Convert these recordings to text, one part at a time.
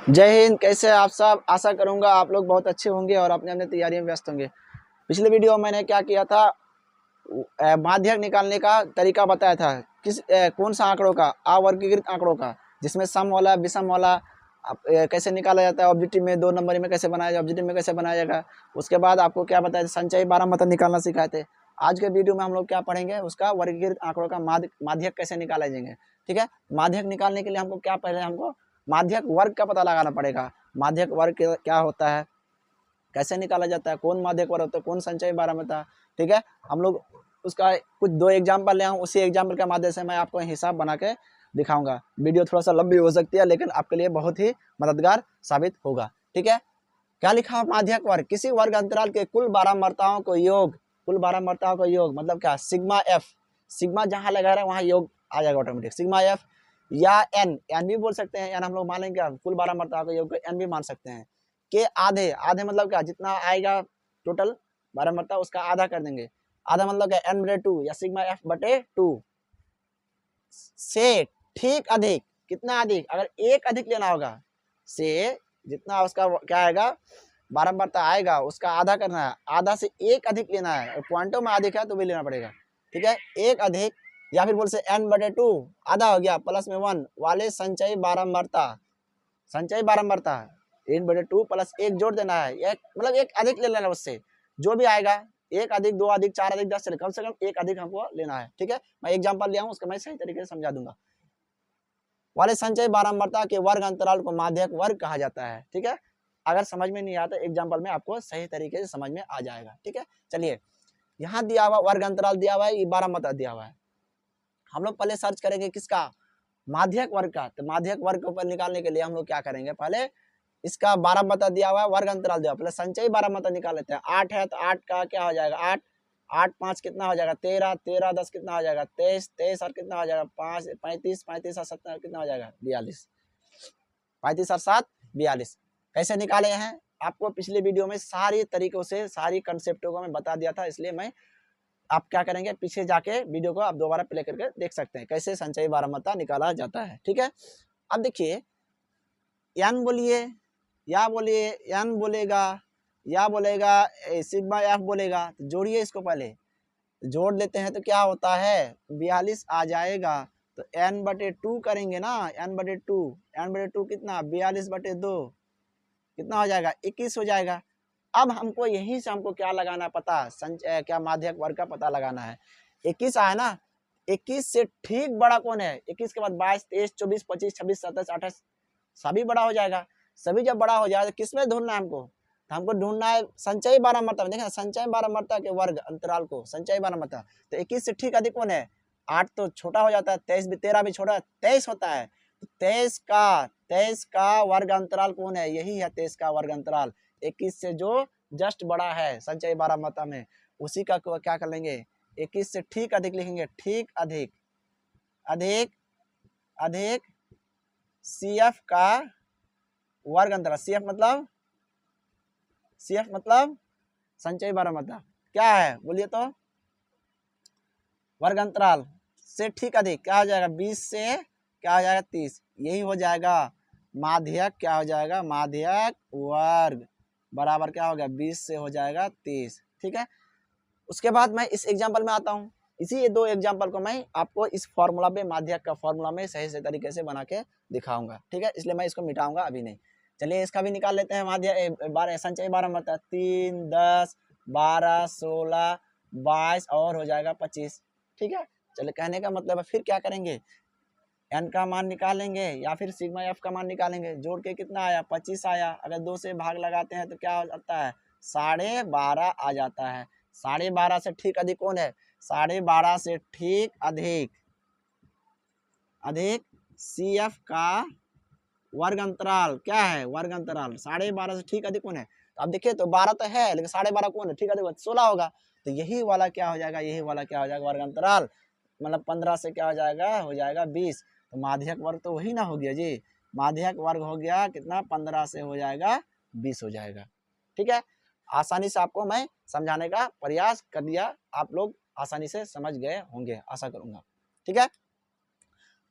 जय हिंद। कैसे आप सब? आशा करूंगा आप लोग बहुत अच्छे होंगे और अपने अपने तैयारियों में व्यस्त होंगे। पिछले वीडियो में मैंने क्या किया था, माध्यक निकालने का तरीका बताया था। कौन सा आंकड़ों का, अवर्गीकृत आंकड़ों का, जिसमें सम वाला विषम वाला कैसे निकाला जाता है, ऑब्जेक्टिव में 2 नंबर में कैसे बनाया जाए, ऑब्जेक्टिव में कैसे बनाया जाएगा। उसके बाद आपको क्या बताया था, संचयी 12 मतलब निकालना सिखाए थे। आज के वीडियो में हम लोग क्या पढ़ेंगे, उसका वर्गीकृत आंकड़ों का माध्यक कैसे निकाला जाएंगे। ठीक है, माध्यक निकालने के लिए हमको क्या, पहले हमको माध्यक वर्ग का पता लगाना पड़ेगा। माध्यक वर्ग क्या होता है, कैसे निकाला जाता है, कौन माध्यक वर्ग होता है, कौन संचयी बारहमासा। ठीक है, हम लोग उसका कुछ 2 एग्जाम्पल ले आऊँ, उसी एग्जाम्पल के माध्यम से मैं आपको हिसाब बना के दिखाऊंगा। वीडियो थोड़ा सा लंबी हो सकती है, लेकिन आपके लिए बहुत ही मददगार साबित होगा। ठीक है, क्या लिखा, माध्यक वर्ग किसी वर्ग अंतराल के कुल बारहमासाओं को योग, कुल बारहमासाओं का योग मतलब क्या, सिग्मा एफ, सिग्मा जहां लगा रहा है वहां योग आ जाएगा ऑटोमेटिक, सिग्मा एफ या एन, एन भी बोल सकते हैं, एन हम लोग मान लेंगे, कुल बारहमासाओं का योग एन भी मान सकते हैं। के आधे, आधे मतलब क्या, जितना आएगा टोटल बारहमासा उसका आधा कर देंगे। आधा मतलब क्या, एन बटे 2 या सिग्मा एफ बटे 2 से ठीक अधिक, कितना अधिक, अगर एक अधिक लेना होगा से जितना उसका क्या आएगा बारंबारता आएगा उसका आधा करना है, आधा से एक अधिक लेना है, और पॉइंटों में अधिक है तो भी लेना पड़ेगा। ठीक है, एक अधिक या फिर बोल से एन बटे 2 आधा हो गया प्लस में 1 वाले संचयी बारंबारता, संचयी बारंबारता एन बटे 2 प्लस 1 जोड़ देना है, एक मतलब एक अधिक ले लेना, उससे जो भी आएगा, एक अधिक, 2 अधिक, 4 अधिक, 10 चले, कम से कम एक अधिक हमको लेना है। ठीक है, मैं एग्जाम्पल ले आऊँ, उसका मैं सही तरीके से समझा दूंगा। वाले संचयी बारंबारता के वर्ग अंतराल को माध्यक वर्ग कहा जाता है। ठीक है, अगर समझ में नहीं आता एग्जाम्पल में आपको सही तरीके से समझ में आ जाएगा। ठीक है, चलिए यहाँ दिया हुआ वर्ग अंतराल दिया हुआ है, ये बारहमासा दिया हुआ है। हम लोग पहले सर्च करेंगे किसका, माध्यक वर्ग का। तो माध्यक वर्ग को निकालने के लिए हम लोग क्या करेंगे, पहले इसका बारहमासा दिया हुआ है, वर्ग अंतराल दिया हुआ, पहले संचयी बारहमासा निकाल लेते हैं। 8 है तो 8 का क्या हो जाएगा, 8, 8 5 कितना हो जाएगा 13, 13 10 कितना हो जाएगा 23, 23 और कितना हो जाएगा 5, 35, 35 और 7 कितना हो जाएगा 42, 35 और 7 42। कैसे निकाले हैं आपको पिछले वीडियो में सारी तरीकों से, सारी कंसेप्टों को मैं बता दिया था, इसलिए मैं आप क्या करेंगे, पीछे जाके वीडियो को आप दोबारा प्ले करके देख सकते हैं कैसे संचयी बारहमासा निकाला जाता है। ठीक है, अब देखिए एन बोलिए या बोलिए, एन बोलेगा या बोलेगा सिग्मा एफ बोलेगा, तो जोड़िए इसको, पहले जोड़ लेते हैं तो क्या होता है 42 आ जाएगा। तो एन बटे 2 करेंगे ना, एन बटे 2, एन बटे 2 कितना 42 बटे 2 कितना हो जाएगा 21 हो जाएगा। अब हमको यहीं से हमको क्या लगाना पता, संचय क्या माध्यक वर्ग का पता लगाना है। 21 आया ना, 21 से ठीक बड़ा कौन है, 21 के बाद 22, 23, 24, 25, 26, 27, 28 सभी बड़ा हो जाएगा। सभी जब बड़ा हो जाए तो किसमें ढूंढना है हमको, तो हमको ढूंढना है संचयी बारहमासा में। देखना संचयी बारहमासा के वर्ग अंतराल को, संचयी बारहमासा, तो 21 से ठीक अधिक कौन है, 8 तो छोटा हो जाता है, 23 भी, 13 भी छोटा, 23 होता है। तो 23 का वर्ग अंतराल कौन है, यही है 23 का वर्ग अंतराल, 21 से जो जस्ट बड़ा है संचयी बारहमासा में, उसी का क्या कर लेंगे 21 से ठीक अधिक लिखेंगे, ठीक अधिक, अधिक अधिक CF का वर्ग अंतराल, CF मतलब संचयी बारहमासा क्या है बोलिए तो, वर्ग अंतराल से ठीक अधिक क्या हो जाएगा 20 से क्या हो जाएगा 30, यही हो जाएगा माध्यक, क्या हो जाएगा माध्यक वर्ग बराबर क्या हो गया 20 से हो जाएगा 30। ठीक है, उसके बाद मैं इस एग्जाम्पल में आता हूँ, इसी 2 एग्जाम्पल को मैं आपको इस फॉर्मूला में, माध्यक का फॉर्मूला में सही से तरीके से बना के दिखाऊंगा। ठीक है, इसलिए मैं इसको मिटाऊंगा अभी नहीं। चलिए इसका भी निकाल लेते हैं, माध्य संचयी बारहमासा 3, 10, 12, 16, 22 और हो जाएगा 25। ठीक है, चलिए कहने का मतलब है फिर क्या करेंगे, एन का मान निकालेंगे या फिर सिग्मा एफ का मान निकालेंगे, जोड़ के कितना आया 25 आया, अगर 2 से भाग लगाते हैं तो क्या हो जाता है 12.5 आ जाता है। 12.5 से ठीक अधिक कौन है, 12.5 से ठीक अधिक, अधिक CF का वर्ग अंतराल क्या है, वर्ग अंतराल 12.5 से ठीक अधिक कौन है। तो अब देखिए तो 12 तो है, लेकिन 12.5 कौन है, ठीक अधिक 16 होगा, तो यही वाला क्या हो जाएगा, यही वाला क्या हो जाएगा वर्ग अंतराल, मतलब 15 से क्या हो जाएगा 20। तो माध्यक वर्ग तो वही ना हो गया जी, माध्यक वर्ग हो गया कितना 15 से हो जाएगा 20 हो जाएगा। ठीक है, आसानी से आपको मैं समझाने का प्रयास कर दिया, आप लोग आसानी से समझ गए होंगे आशा करूंगा। ठीक है,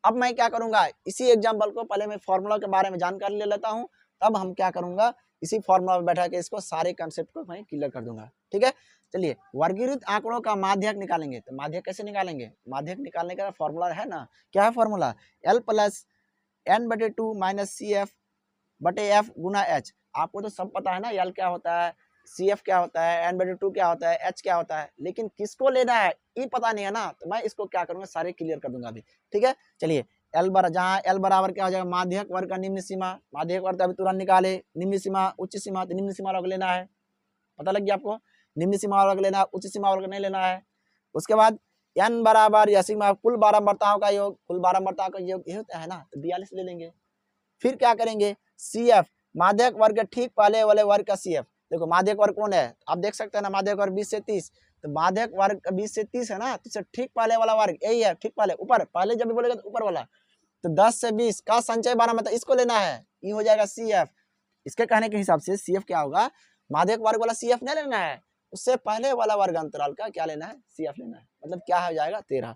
अब मैं क्या करूंगा, इसी एग्जाम्पल को पहले मैं फॉर्मूला के बारे में जानकारी ले लेता हूं, तब हम क्या करूंगा, इसी फॉर्मूला में बैठा के इसको सारे कंसेप्ट को मैं क्लियर कर दूंगा। ठीक है, चलिए वर्गीकृत आंकड़ों का माध्यक निकालेंगे। तो माध्यक कैसे निकालेंगे, माध्यक निकालने का फॉर्मूला है ना, क्या है formula, L plus n/2 minus C F बटे एफ गुना एच। आपको तो सब पता है ना, L क्या होता है, CF क्या होता है, n/2 क्या होता है, H क्या होता है, लेकिन किसको लेना है ये पता नहीं है ना, तो मैं इसको क्या करूंगा, सारे क्लियर कर दूंगा अभी। ठीक है, चलिए L बराबर, जहाँ L बराबर क्या हो जाएगा, माध्यक वर्ग का निम्न सीमा, माध्यक वर्ग अभी तुरंत निकाले, निम्न सीमा उच्च सीमा, तो निम्न सीमा वर्ग लेना है, पता लग गया आपको, निम्न सीमा वर्ग लेना, उच्च सीमा वर्ग नहीं लेना है। उसके बाद n बराबर या सिग्मा कुल बारंबारताओं का योग, कुल बारंबारताओं का योग ये होता है ना, तो 42 ले लेंगे। फिर क्या करेंगे, CF माध्यक वर्ग के ठीक पहले वाले वर्ग का CF, देखो माध्यक वर्ग कौन है, आप देख सकते हैं ना, माध्यक वर्ग 20 से 30, तो माध्यक वर्ग 20 से 30 है ना, तो ठीक पहले वाला वर्ग यही है, ठीक पहले ऊपर, पहले जब भी बोलेगा तो ऊपर वाला, तो 10 से 20 का संचय 12 मतलब इसको लेना है, ये हो जाएगा CF। इसके कहने के हिसाब से CF क्या होगा, माध्यक वर्ग वाला CF नहीं लेना है, उससे पहले वाला वर्ग अंतराल का क्या लेना है, CF लेना है, मतलब क्या हो जाएगा 13।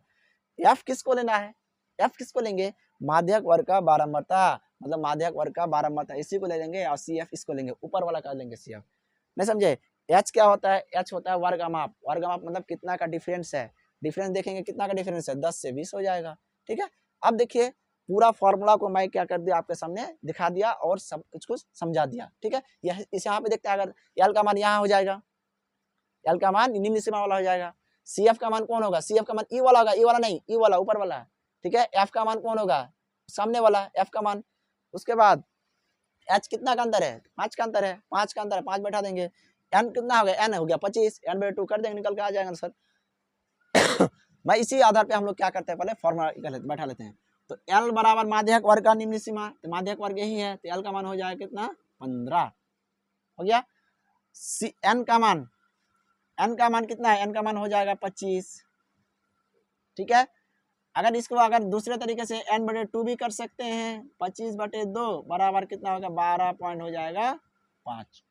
F किसको लेना है, F किसको लेंगे, माध्यक वर्ग का बारंबारता, मतलब माध्यक वर्ग का बारंबारता इसी को ले लेंगे, और CF इसको लेंगे, ऊपर वाला कर लेंगे CF, नहीं समझे। H क्या होता है, H होता है वर्गमाप, वर्गमाप मतलब कितना का डिफरेंस है, डिफरेंस देखेंगे कितना का डिफरेंस है, 10 से 20 हो जाएगा। ठीक है, अब देखिए पूरा फॉर्मूला को मैं क्या कर दिया, आपके सामने दिखा दिया और सब कुछ समझा दिया। ठीक है, यह इस यहाँ पे देखते हैं, अगर L का मान यहाँ हो जाएगा, L का मान निम्न सीमा वाला हो जाएगा, CF का मान कौन होगा, CF का मान ई वाला होगा, ई वाला नहीं, ई वाला ऊपर वाला। ठीक है, F का मान कौन होगा, सामने वाला F का मान। उसके बाद H कितना का अंतर है, 5 का अंतर है, 5 का अंतर है, 5 बैठा देंगे। N कितना हो गया, N हो गया 25, n/2 कर देंगे, निकल के आ जाएगा सर। मैं इसी आधार पे हम लोग क्या करते हैं, पहले फॉर्मूला बैठा लेते हैं। तो L बराबर माध्यक वर्ग का निम्न सीमा, तो माध्यक वर्ग यही है, तो L का मान हो जाएगा कितना, 15 हो गया। N का मान, N का मान कितना है, N का मान हो जाएगा 25। ठीक है, अगर इसको अगर दूसरे तरीके से n/2 भी कर सकते हैं, 25/2 बराबर कितना होगा, 12 पॉइंट हो जाएगा 5।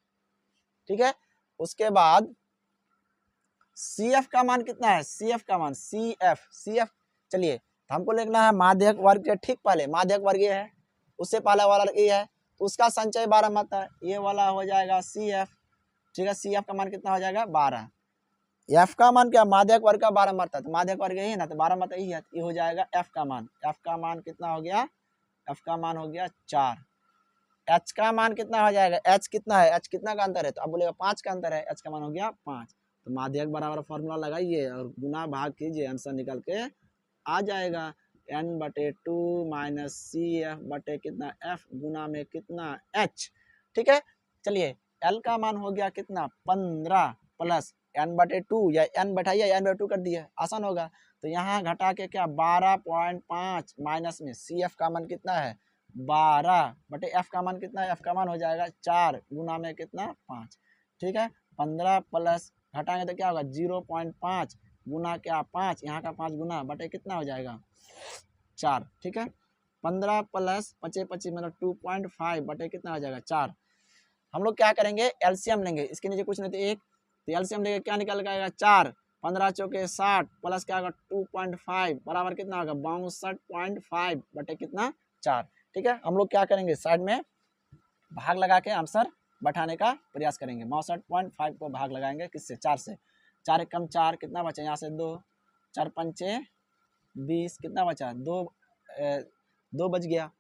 ठीक है, उसके बाद CF का मान कितना है, CF का मान, CF चलिए तो हमको लिखना है माध्यक वर्ग के ठीक पहले, माध्यक वर्ग ये है, उससे पहला वाला ये है, तो उसका संचय 12 मत है, ये वाला हो जाएगा CF। ठीक है, CF का मान कितना हो जाएगा 12, F का मान क्या, माध्यक वर्ग का 12 मत है, तो माध्यक वर्ग यही है ना, तो 12 मत यही है, ये हो जाएगा F का मान। F का मान कितना हो गया, F का मान हो गया 4। H का मान कितना हो जाएगा, H कितना है, H कितना का अंतर है, तो अब बोलेगा 5 का अंतर है, H का मान हो गया 5। तो माध्यक बराबर फॉर्मूला लगाइए और गुना भाग कीजिए, आंसर निकल के आ जाएगा, n/2 माइनस CF बटे कितना F गुना में कितना H। ठीक है, चलिए L का मान हो गया कितना 15 प्लस n/2 या n बैठाइए, n/2 कर दिया, आसान होगा। तो यहाँ घटा के क्या 12.5 माइनस में CF का मान कितना है 12 बटे F का मान कितना है, F का मान हो जाएगा 4 गुना में कितना 5। ठीक है, 15 प्लस घटाएंगे तो क्या होगा 0.5 गुना क्या 5, यहाँ का 5 गुना बटे कितना हो जाएगा 4। ठीक है, 15 प्लस 25 मतलब 2.5 बटे कितना हो जाएगा 4। हम लोग क्या करेंगे, एलसीएम लेंगे, इसके नीचे कुछ नहीं तो एक, तो एलसीएम लेंगे, क्या निकल आएगा 4, 15 चौके 60 प्लस क्या होगा 2.5 बराबर कितना होगा 62.5 बटे कितना 4। ठीक है, हम लोग क्या करेंगे, साइड में भाग लगा के आंसर बैठाने का प्रयास करेंगे। 62.5 को भाग लगाएंगे किससे, 4 से, 4 कम 4 कितना बचा, यहाँ से 2, 4 पंचे 20 कितना बचा 2 बच गया,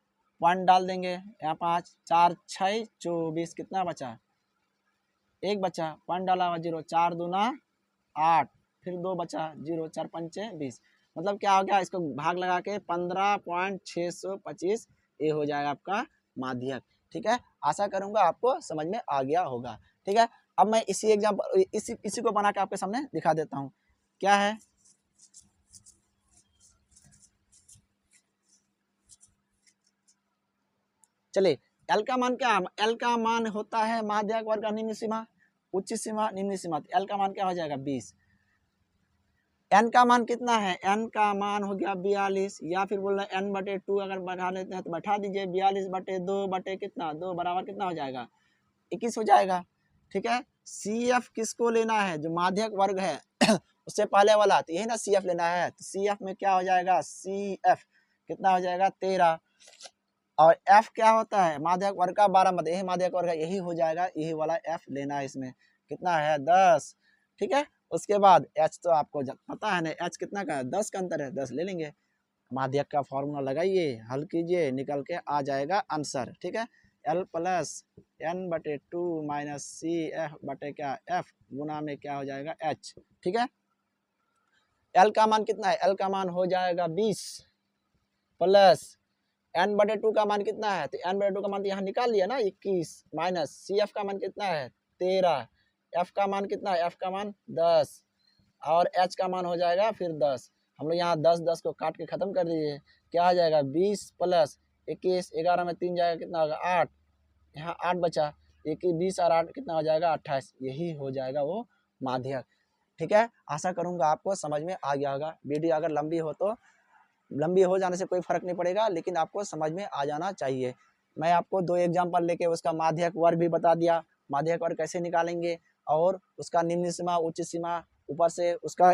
पॉइंट डाल देंगे यहाँ 5, 4 6 24 कितना बचा, 1 बचा, पॉइंट डाला हुआ 0, 4 दूना 8, फिर 2 बचा 0, 4 पंचे 20, मतलब क्या हो गया, इसको भाग लगा के 15.625 ये हो जाएगा आपका माध्यक। ठीक है, आशा करूंगा आपको समझ में आ गया होगा। ठीक है, अब मैं इसी एग्जाम्पल इसी को बना के आपके सामने दिखा देता हूँ, क्या है, चलिए L का मान क्या, L का मान होता है माध्यक वर्ग का निम्न सीमा, उच्च सीमा, निम्न सीमा, तो L का मान क्या हो जाएगा 20। N का मान कितना है, N का मान हो गया 42, या फिर बोल रहे n/2 अगर बढ़ा लेते हैं तो बैठा दीजिए, 42/2 बटे कितना 2 बराबर कितना हो जाएगा 21 हो जाएगा। ठीक है, CF किसको लेना है, जो माध्यक वर्ग है उससे पहले वाला, तो यही ना CF लेना है, तो CF में क्या हो जाएगा, CF कितना हो जाएगा 13। और एफ क्या होता है, माध्यक वर्ग का 12 मत, यही माध्यक वर्ग यही हो जाएगा, यही वाला एफ लेना है इसमें। कितना है 10, ठीक है। उसके बाद एच तो आपको पता है ना, एच कितना का है 10 का अंतर है, 10 ले लेंगे। माध्यक का फॉर्मूला लगाइए, हल कीजिए, निकल के आ जाएगा आंसर, ठीक है। एल प्लस एन बटे 2 माइनस सी एफ बटे क्या एफ गुना में क्या हो जाएगा एच, ठीक है। एल का मान कितना है, एल का मान हो जाएगा 20 प्लस एन बटे 2 का मान कितना है, तो एन बटे 2 का मान तो यहाँ निकाल लिया ना 21 माइनस सी एफ का मान कितना है 13, एफ का मान कितना है, एफ का मान 10 और एच का मान हो जाएगा फिर 10। हम लोग यहाँ 10 को काट के खत्म कर दीजिए, क्या आ जाएगा 20 प्लस 21, 11 में 3 जाएगा कितना होगा 8, यहाँ 8 बचा, 21 20 और 8 कितना हो जाएगा 28, यही हो जाएगा वो माध्यक, ठीक है। आशा करूँगा आपको समझ में आ गया होगा। वीडियो अगर लंबी हो तो लंबी हो जाने से कोई फर्क नहीं पड़ेगा, लेकिन आपको समझ में आ जाना चाहिए। मैं आपको 2 एग्जाम्पल लेके उसका माध्यक वर्ग भी बता दिया, माध्यक वर्ग कैसे निकालेंगे और उसका निम्न सीमा उच्च सीमा ऊपर से उसका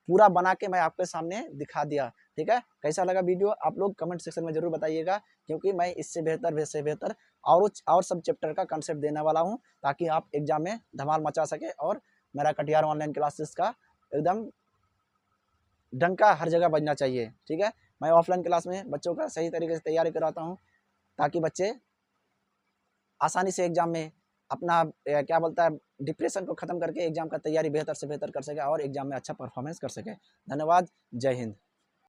पूरा बना के मैं आपके सामने दिखा दिया, ठीक है। कैसा लगा वीडियो आप लोग कमेंट सेक्शन में जरूर बताइएगा, क्योंकि मैं इससे बेहतर और सब चैप्टर का कंसेप्ट देने वाला हूँ, ताकि आप एग्जाम में धमाल मचा सके और मेरा कटिहार ऑनलाइन क्लासेस का एकदम डंका हर जगह बजना चाहिए, ठीक है। मैं ऑफलाइन क्लास में बच्चों का सही तरीके से तैयारी कराता हूँ, ताकि बच्चे आसानी से एग्जाम में अपना क्या बोलता है डिप्रेशन को खत्म करके एग्जाम का तैयारी बेहतर से बेहतर कर सके और एग्जाम में अच्छा परफॉर्मेंस कर सके। धन्यवाद, जय हिंद।